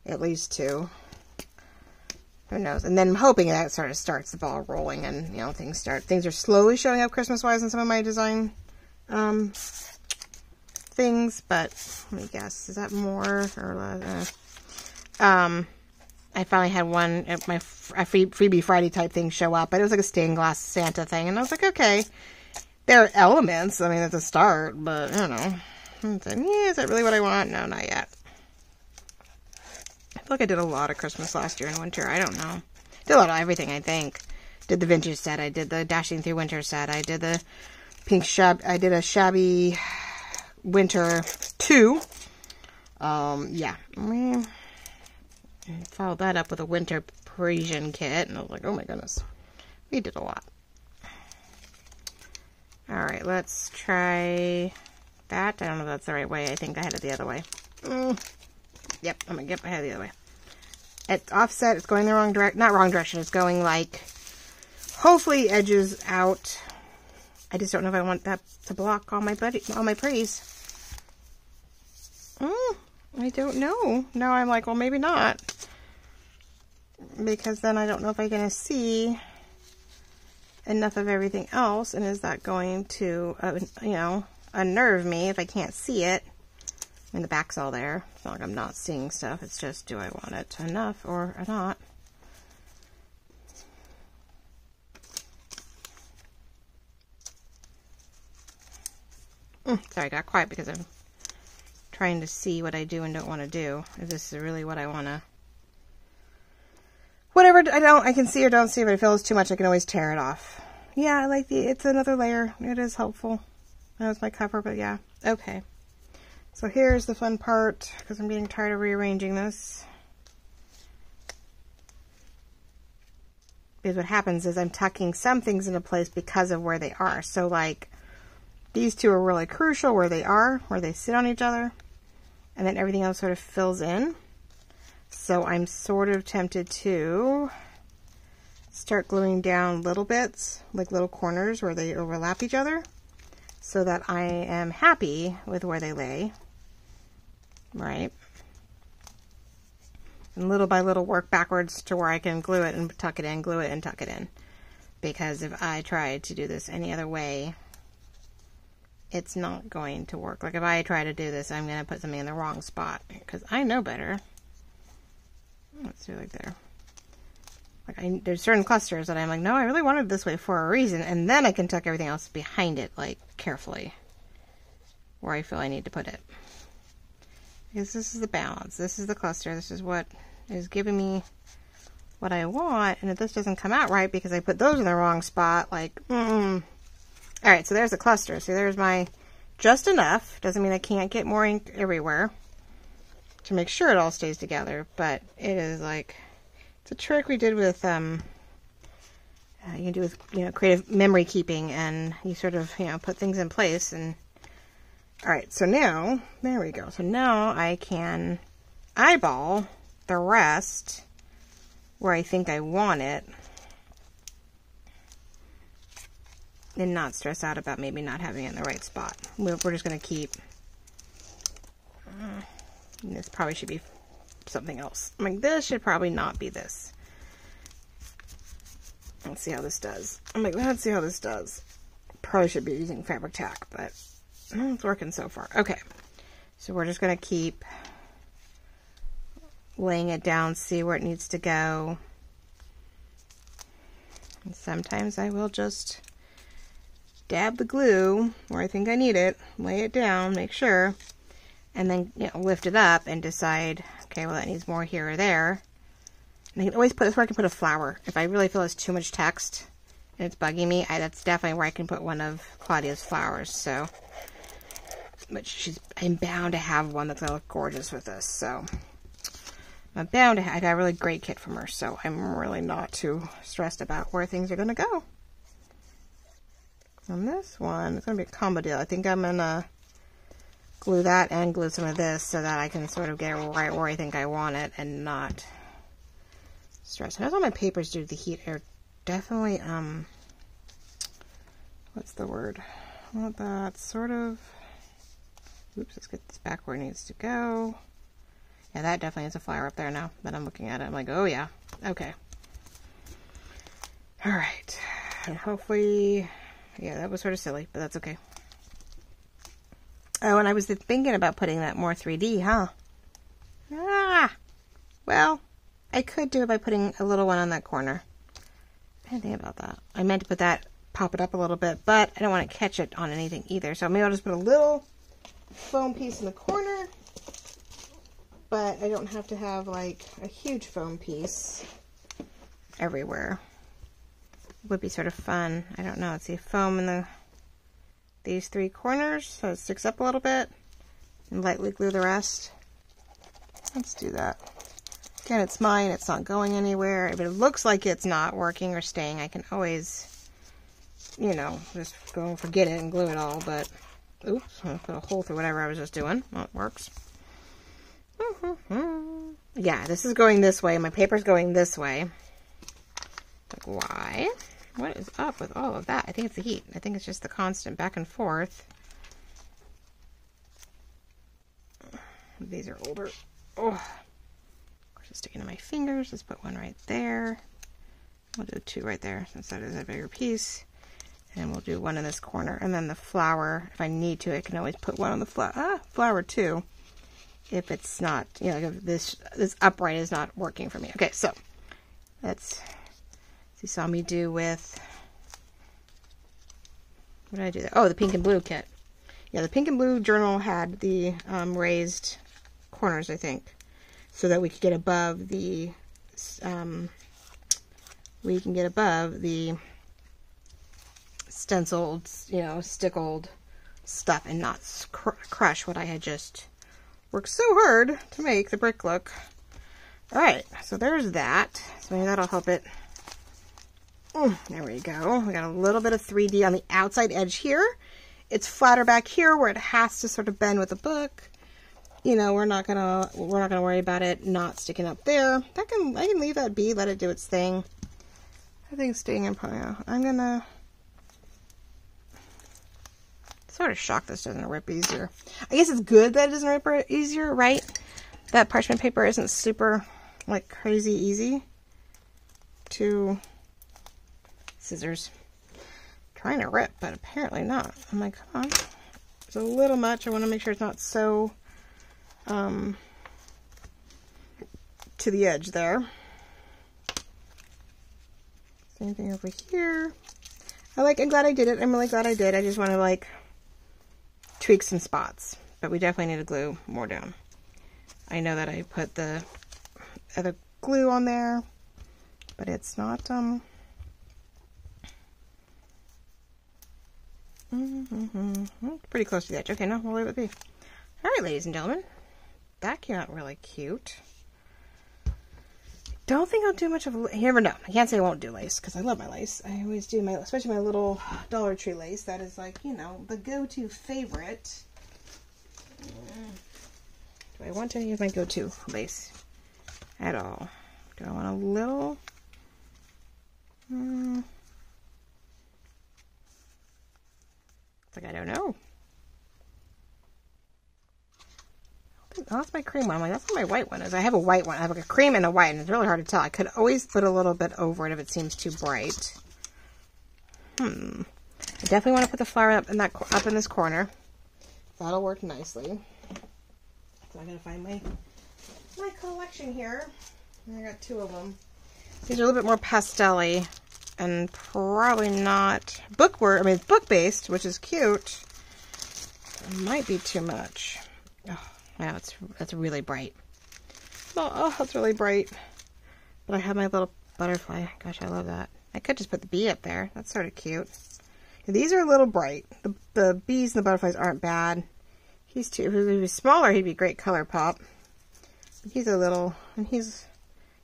at least 2. Who knows? And then I'm hoping that sort of starts the ball rolling, and you know things are slowly showing up Christmas-wise in some of my design things. But let me guess, is that more or less? I finally had one at my Freebie Friday type thing show up, but it was like a stained glass Santa thing, and I was like, okay, there are elements. I mean, it's a start, but I don't know. Yeah, is that really what I want? No, not yet. I feel like I did a lot of Christmas last year and winter. I don't know. Did a lot of everything, I think. Did the vintage set. I did the Dashing Through Winter set. I did the pink I did a shabby winter 2. Yeah. I followed that up with a winter Parisian kit, and I was like, oh my goodness. We did a lot. Alright, let's try that. I don't know if that's the right way. I think I had it the other way. Yep, I'm going to get my head the other way. It's offset. It's going the wrong direction. Not wrong direction. It's going like, hopefully edges out. I just don't know if I want that to block all my pretties. I don't know. Now I'm like, well, maybe not. Because then I don't know if I'm going to see enough of everything else. And is that going to, you know, unnerve me if I can't see it? I mean, the back's all there. It's not like I'm not seeing stuff. It's just, do I want it enough or not? Sorry, I got quiet because I'm trying to see what I do and don't want to do. If this is really what I want to... Whatever I can see or don't see, but if it feels too much, I can always tear it off. Yeah, I like it's another layer. It is helpful. That was my cover, but yeah. Okay. So here's the fun part, because I'm getting tired of rearranging this. Because what happens is I'm tucking some things into place because of where they are. So like, these two are really crucial where they are, where they sit on each other. And then everything else sort of fills in. So I'm sort of tempted to start gluing down little bits, like little corners where they overlap each other, so that I am happy with where they lay, right? And little by little work backwards to where I can glue it and tuck it in, glue it and tuck it in. Because if I try to do this any other way, it's not going to work. Like if I try to do this, I'm going to put something in the wrong spot, because I know better. Let's do it like there. Like there's certain clusters that I'm like, no, I really wanted it this way for a reason, and then I can tuck everything else behind it, like carefully, where I feel I need to put it. Because this is the balance. This is the cluster. This is what is giving me what I want, and if this doesn't come out right because I put those in the wrong spot, like, All right, so there's the cluster. So there's my just enough. Doesn't mean I can't get more ink everywhere to make sure it all stays together, but it is like, it's a trick we did with, you can do with, creative memory keeping, and you sort of, put things in place. And all right, so now, there we go. So now I can eyeball the rest where I think I want it, and not stress out about maybe not having it in the right spot. We're just going to keep, this probably should be something else. I'm like, this should probably not be this. Let's see how this does. I'm like, let's see how this does. Probably should be using fabric tack, but it's working so far. Okay, so we're just going to keep laying it down, see where it needs to go. And sometimes I will just dab the glue where I think I need it, lay it down, make sure, and then lift it up and decide, okay, well that needs more here or there. And I can always put this where I can put a flower. If I really feel it's too much text and it's bugging me, that's definitely where I can put one of Claudia's flowers. So, but I'm bound to have one that's gonna look gorgeous with this. So I'm bound to. I got a really great kit from her, so I'm really not too stressed about where things are gonna go. On this one, it's gonna be a combo deal. I think I'm gonna glue that and glue some of this so that I can sort of get it right where I think I want it and not stress. I know all my papers due to the heat are definitely, what's the word? Well, that's sort of, oops, let's get this back where it needs to go. Yeah, that definitely is a flower up there now that I'm looking at it. I'm like, oh yeah, okay. All right, and hopefully, yeah, that was sort of silly, but that's okay. Oh, and I was thinking about putting that more 3D, huh? Well, I could do it by putting a little one on that corner. I didn't think about that. I meant to put that, pop it up a little bit, but I don't want to catch it on anything either. So maybe I'll just put a little foam piece in the corner, but I don't have to have like a huge foam piece everywhere. It would be sort of fun. I don't know. Let's see, foam in these three corners so it sticks up a little bit, and lightly glue the rest. Let's do that. Again, it's mine. It's not going anywhere. If it looks like it's not working or staying, I can always, just go and forget it and glue it all. But, oops, I'm going to put a hole through whatever I was just doing. Well, it works. Yeah, this is going this way. My paper's going this way. Like, why? What is up with all of that? I think it's the heat. I think it's just the constant back and forth. These are older. Oh, of course it's sticking to my fingers. Let's put one right there. We'll do two right there since that is a bigger piece. And we'll do one in this corner. And then the flower, if I need to, I can always put one on the flower too. If it's not, if this upright is not working for me. Okay, so let's. You saw me do with, what did I do there? Oh, the pink and blue kit. Yeah, the pink and blue journal had the raised corners, I think, so that we could get above the we can get above the stenciled, you know, stickled stuff and not crush what I had just worked so hard to make the brick look. Alright, so there's that. So maybe that'll help it. There we go. We got a little bit of 3D on the outside edge here. It's flatter back here where it has to sort of bend with the book. You know, we're not gonna worry about it not sticking up there. I can leave that be, let it do its thing. I think staying in pile. I'm gonna sort of shocked this doesn't rip easier. I guess it's good that it doesn't rip easier, right? That parchment paper isn't super like crazy easy to scissors. Trying to rip, but apparently not. I'm like, come on. It's a little much. I want to make sure it's not so to the edge there. Same thing over here. I'm glad I did it. I'm really glad I did. I just want to like tweak some spots, but we definitely need to glue more down. I know that I put the other glue on there, but it's not pretty close to the edge. Okay, no, we'll leave it be. All right, ladies and gentlemen, that came out really cute. Don't think I'll do much of. You never know. I can't say I won't do lace because I love my lace. I always do my, especially my little Dollar Tree lace. That is like, you know, the go-to favorite. Do I want to use my go-to lace at all? Do I want a little? It's like, I don't know. Oh, that's my cream one. I'm like, that's what my white one is. I have a white one. I have like a cream and a white, and it's really hard to tell. I could always put a little bit over it if it seems too bright. I definitely want to put the flower up in this corner. That'll work nicely. So I gotta find my collection here. I got 2 of them. These are a little bit more pastel-y and probably not it's book-based, which is cute. It might be too much. Oh, wow, that's really bright. Oh, that's really bright. But I have my little butterfly. Gosh, I love that. I could just put the bee up there. That's sort of cute. These are a little bright. The bees and the butterflies aren't bad. If he was smaller, he'd be a great color pop. But he's a little, and yeah,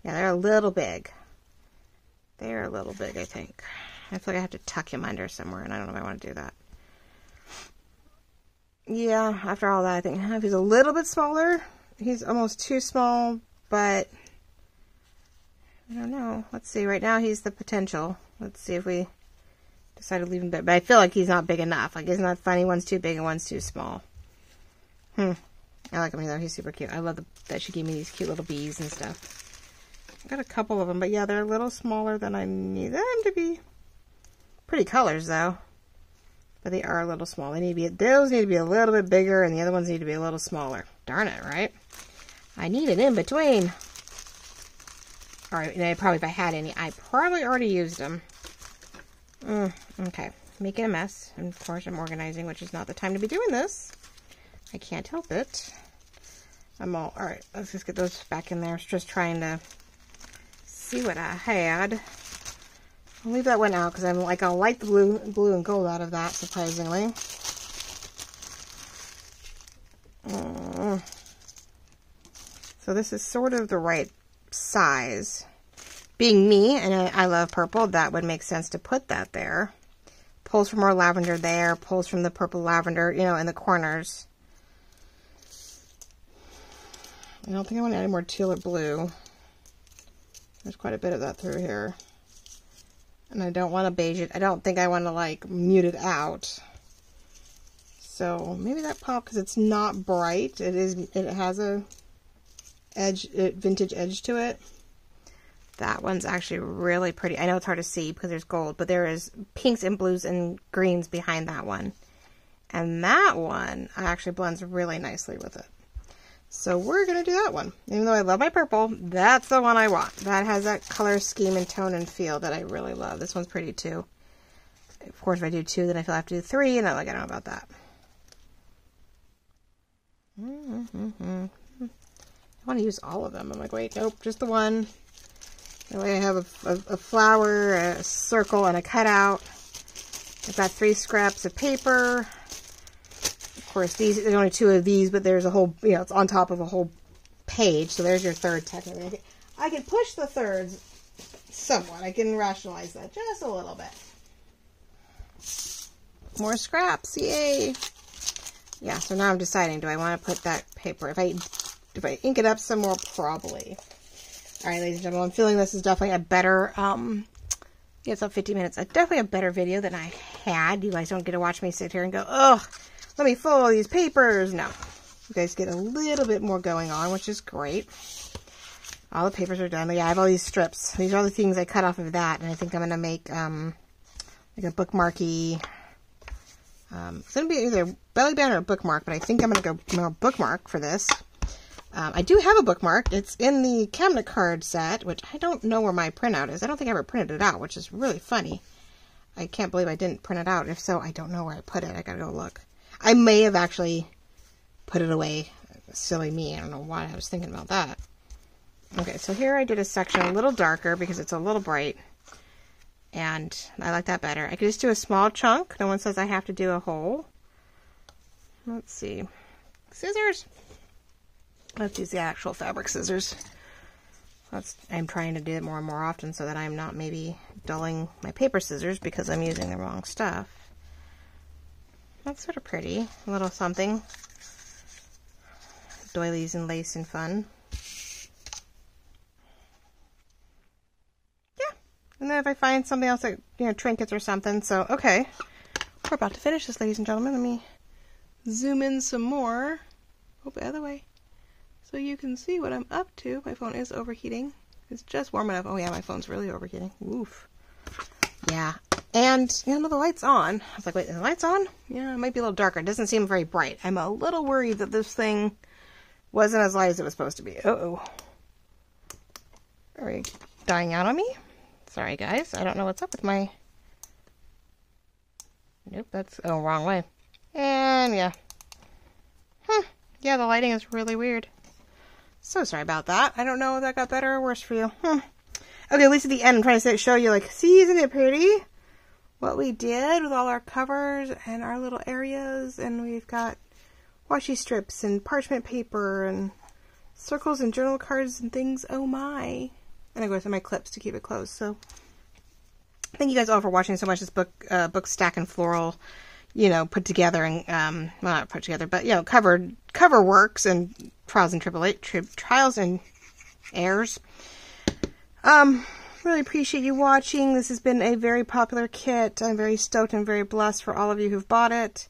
they're a little big. They're a little big, I think. I feel like I have to tuck him under somewhere, and I don't know if I want to do that. Yeah, after all that, I think if he's a little bit smaller, he's almost too small, but I don't know. Let's see. Right now, he's the potential. Let's see if we decide to leave him big. But I feel like he's not big enough. Like, isn't that funny? One's too big and one's too small. I like him, though. He's super cute. I love that she gave me these cute little bees and stuff. I got a couple of them, but yeah, they're a little smaller than I need them to be. Pretty colors, though. But they are a little small. Those need to be a little bit bigger, and the other ones need to be a little smaller. Darn it, right? I need an in-between. Alright, and if I had any, I probably already used them. Okay. Making a mess. And of course, I'm organizing, which is not the time to be doing this. I can't help it. Alright, let's just get those back in there. Just trying to see what I had. I'll leave that one out because I'll like the blue and gold out of that, surprisingly. So this is sort of the right size. Being me, and I love purple, that would make sense to put that there. Pulls from more lavender there, pulls from the purple lavender, you know, in the corners. I don't think I want to add any more teal or blue. There's quite a bit of that through here. And I don't want to beige it. I don't think I want to, like, mute it out. So, maybe that pop, because it's not bright. It has a vintage edge to it. That one's actually really pretty. I know it's hard to see because there's gold, but there is pinks and blues and greens behind that one. And that one actually blends really nicely with it. So we're going to do that one. Even though I love my purple, that's the one I want. That has that color scheme and tone and feel that I really love. This one's pretty too. Of course, if I do 2, then I feel I have to do 3, and I don't know about that. I want to use all of them. I'm like, wait, nope, just the one. That way I have a flower, a circle, and a cutout. I've got 3 scraps of paper. Of course, there's only 2 of these, but there's a whole, you know, it's on top of a whole page. So there's your third technically. I can push the thirds somewhat. I can rationalize that just a little bit. More scraps, yay! Yeah, so now I'm deciding, do I want to put that paper? If I ink it up some more, probably. All right, ladies and gentlemen, I'm feeling this is definitely a better, yeah, it's up 50 minutes. It's definitely a better video than I had. You guys don't get to watch me sit here and go, ugh, let me follow these papers. No, you guys get a little bit more going on, which is great. All the papers are done. Yeah, I have all these strips. These are all the things I cut off of that, and I think I'm going to make, like a bookmarky. It's going to be either belly band or a bookmark, but I think I'm going to go more bookmark for this. I do have a bookmark. It's in the cabinet card set, which I don't know where my printout is. I don't think I ever printed it out, which is really funny. I can't believe I didn't print it out. If so, I don't know where I put it. I gotta go look. I may have actually put it away. Silly me. I don't know why I was thinking about that. Okay, so here I did a section a little darker because it's a little bright. And I like that better. I could just do a small chunk. No one says I have to do a whole. Let's see. Scissors. Let's use the actual fabric scissors. I'm trying to do it more and more often so that I'm not maybe dulling my paper scissors because I'm using the wrong stuff. That's sort of pretty. A little something. Doilies and lace and fun. Yeah. And then if I find something else like, you know, trinkets or something. So, okay. We're about to finish this, ladies and gentlemen. Let me zoom in some more. Oh, the other way. So you can see what I'm up to. My phone is overheating. It's just warm enough. Oh yeah, my phone's really overheating. Oof. Yeah. And, you know, the light's on. I was like, wait, the light's on? Yeah, it might be a little darker. It doesn't seem very bright. I'm a little worried that this thing wasn't as light as it was supposed to be. Uh-oh. Are you dying out on me? Sorry, guys. I don't know what's up with my... Nope, that's... Oh, wrong way. And, yeah. Yeah, the lighting is really weird. So sorry about that. I don't know if that got better or worse for you. Okay, at least at the end, I'm trying to show you, like, see, isn't it pretty? What we did with all our covers and our little areas. And we've got washi strips and parchment paper and circles and journal cards and things. Oh my. And I go through my clips to keep it closed. So thank you guys all for watching so much. This Bookstack N Floral, you know, put together and, well, not put together, but, you know, cover works and trials and errors. Really appreciate you watching. This has been a very popular kit. I'm very stoked and very blessed for all of you who've bought it.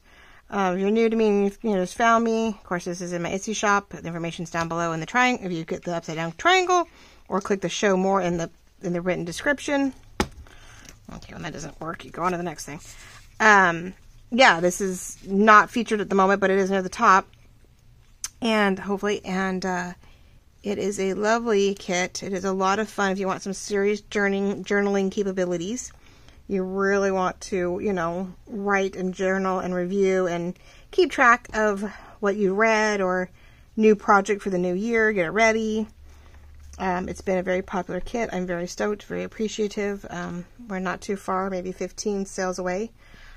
If you're new to me and you just found me, of course, this is in my Etsy shop. The information's down below in the triangle. If you get the upside down triangle, or click the show more in the written description. Okay, when that doesn't work, you go on to the next thing. Yeah, this is not featured at the moment, but it is near the top. And hopefully, it is a lovely kit. It is a lot of fun if you want some serious journaling capabilities. You really want to, you know, write and journal and review and keep track of what you read or new project for the new year, get it ready. It's been a very popular kit. I'm very stoked, very appreciative. We're not too far, maybe 15 sales away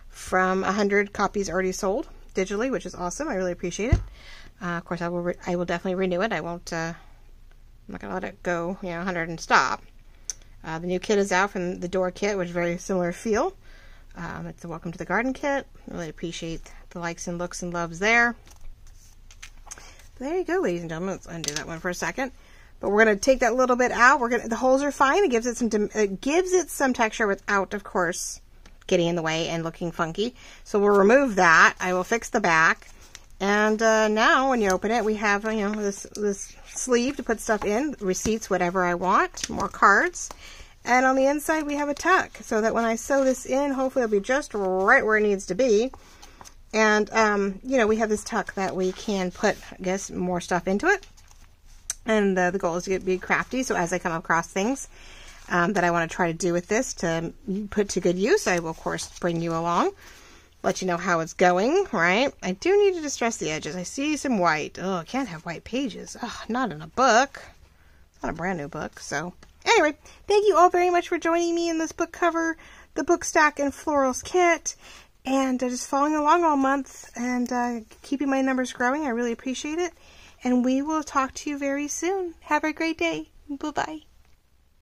from 100 copies already sold digitally, which is awesome. I really appreciate it. Of course, I will definitely renew it. I won't, I'm not going to let it go, you know, 100 and stop. The new kit is out from the Door kit, which is very similar feel. It's a Welcome to the Garden kit. Really appreciate the likes and looks and loves there. There you go, ladies and gentlemen. Let's undo that one for a second. But we're going to take that little bit out. The holes are fine. It gives it some texture without, of course, getting in the way and looking funky. So we'll remove that. I will fix the back. And now when you open it, we have, you know, this sleeve to put stuff in, receipts, whatever I want, more cards. And on the inside, we have a tuck so that when I sew this in, hopefully it'll be just right where it needs to be. And, you know, we have this tuck that we can put, I guess, more stuff into it. And the goal is to be crafty. So as I come across things that I want to try to do with this to put to good use, I will, of course, bring you along. Let you know how it's going, right? I do need to distress the edges. I see some white. Oh, I can't have white pages. Oh, not in a book. It's not a brand new book. So, anyway, thank you all very much for joining me in this book cover, the Bookstack N Florals kit, and just following along all month and keeping my numbers growing. I really appreciate it. And we will talk to you very soon. Have a great day. Bye-bye.